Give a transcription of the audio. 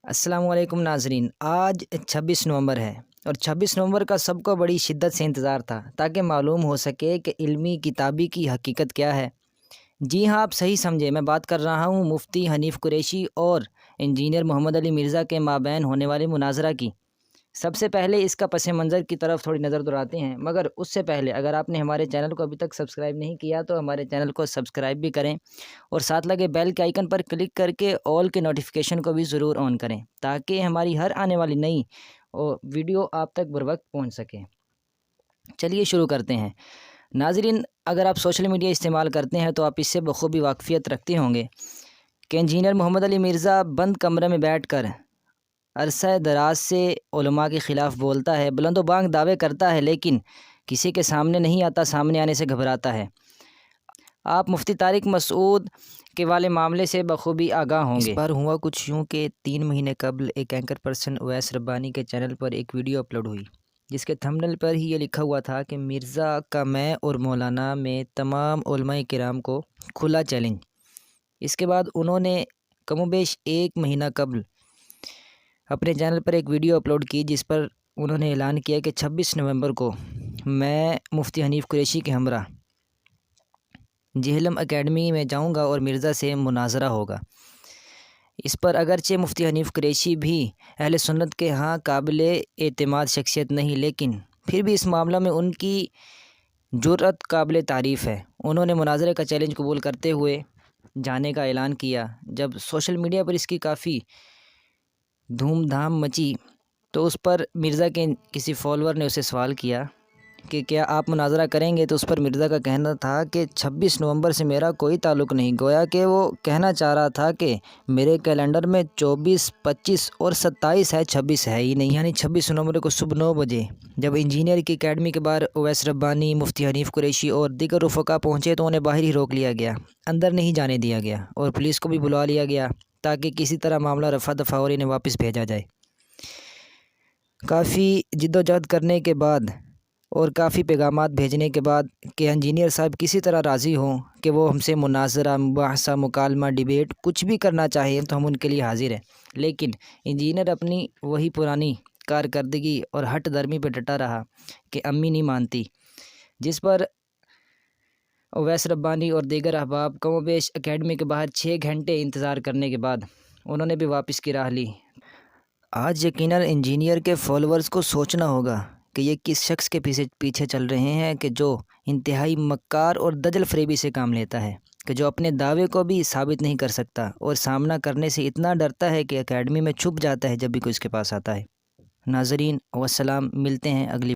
السلام علیکم ناظرین، آج 26 نومبر ہے اور 26 نومبر کا سب کو بڑی شدت سے انتظار تھا تاکہ معلوم ہو سکے کہ علمی کتابی کی حقیقت کیا ہے۔ جی ہاں، آپ صحیح سمجھے، میں بات کر رہا ہوں مفتی حنیف قریشی اور انجینئر محمد علی مرزا کے مابین ہونے والے مناظرہ کی۔ سب سے پہلے اس کا پس منظر کی طرف تھوڑی نظر دوڑاتے ہیں، مگر اس سے پہلے اگر آپ نے ہمارے چینل کو ابھی تک سبسکرائب نہیں کیا تو ہمارے چینل کو سبسکرائب بھی کریں اور ساتھ لگے بیل کے آئیکن پر کلک کر کے آل کے نوٹیفیکیشن کو بھی ضرور آن کریں تاکہ ہماری ہر آنے والی نئی ویڈیو آپ تک بروقت پہنچ سکے۔ چلیے شروع کرتے ہیں۔ ناظرین، اگر آپ سوشل میڈیا استعمال کرتے ہیں تو آپ اس سے بخوبی واقفیت رکھتے ہوں گے کہ انجینئر محمد علی مرزا بند کمرے میں بیٹھ کر عرصہ دراز سے علماء کے خلاف بولتا ہے، بلند و بانگ دعوے کرتا ہے، لیکن کسی کے سامنے نہیں آتا، سامنے آنے سے گھبراتا ہے۔ آپ مفتی طارق مسعود کے والے معاملے سے بخوبی آگاہ ہوں گے۔ اس بار ہوا کچھ یوں کہ 3 مہینے قبل ایک اینکر پرسن اویس ربانی کے چینل پر ایک ویڈیو اپلوڈ ہوئی جس کے تھمبنیل پر ہی یہ لکھا ہوا تھا کہ مرزا کا میں اور مولانا میں تمام علماء کرام کو کھلا چیلنج۔ اس کے بعد انہوں نے کم و بیش 1 مہینہ قبل اپنے چینل پر ایک ویڈیو اپلوڈ کی جس پر انہوں نے اعلان کیا کہ 26 نومبر کو میں مفتی حنیف قریشی کے ہمراہ جہلم اکیڈمی میں جاؤں گا اور مرزا سے مناظرہ ہوگا۔ اس پر اگرچہ مفتی حنیف قریشی بھی اہل سنت کے ہاں قابل اعتماد شخصیت نہیں، لیکن پھر بھی اس معاملہ میں ان کی جرأت قابل تعریف ہے۔ انہوں نے مناظرے کا چیلنج قبول کرتے ہوئے جانے کا اعلان کیا۔ جب سوشل میڈیا پر اس کی کافی دھوم دھام مچی تو اس پر مرزا کے کسی فالوور نے اسے سوال کیا کہ کیا آپ مناظرہ کریں گے، تو اس پر مرزا کا کہنا تھا کہ 26 نومبر سے میرا کوئی تعلق نہیں۔ گویا کہ وہ کہنا چاہ رہا تھا کہ میرے کیلنڈر میں 24، 25 اور 27 ہے، 26 ہے ہی نہیں۔ یعنی 26 نومبر کو صبح 9 بجے جب انجینئر کی اکیڈمی کے باہر اویس ربانی، مفتی حنیف قریشی اور دیگر رفقا پہنچے تو انہیں باہر ہی روک لیا گیا، اندر نہیں جانے دیا گیا اور پولیس کو بھی بلا لیا گیا تاکہ کسی طرح معاملہ رفع دفع اور انہیں واپس بھیجا جائے۔ کافی جد و جہد کرنے کے بعد اور کافی پیغامات بھیجنے کے بعد کہ انجینئر صاحب کسی طرح راضی ہوں کہ وہ ہم سے مناظرہ، مباحثہ، مکالمہ، ڈیبیٹ کچھ بھی کرنا چاہیے تو ہم ان کے لیے حاضر ہیں، لیکن انجینئر اپنی وہی پرانی کارکردگی اور ہٹ درمی پہ ڈٹا رہا کہ امی نہیں مانتی، جس پر اویس ربانی اور دیگر احباب کم و بیش اکیڈمی کے باہر 6 گھنٹے انتظار کرنے کے بعد انہوں نے بھی واپس کی راہ لی۔ آج یقیناً انجینئر کے فالوورز کو سوچنا ہوگا کہ یہ کس شخص کے پیچھے چل رہے ہیں کہ جو انتہائی مکار اور دجل فریبی سے کام لیتا ہے، کہ جو اپنے دعوے کو بھی ثابت نہیں کر سکتا اور سامنا کرنے سے اتنا ڈرتا ہے کہ اکیڈمی میں چھپ جاتا ہے جب بھی کوئی اس کے پاس آتا ہے۔ ناظرین والسلام، ملتے ہیں اگلی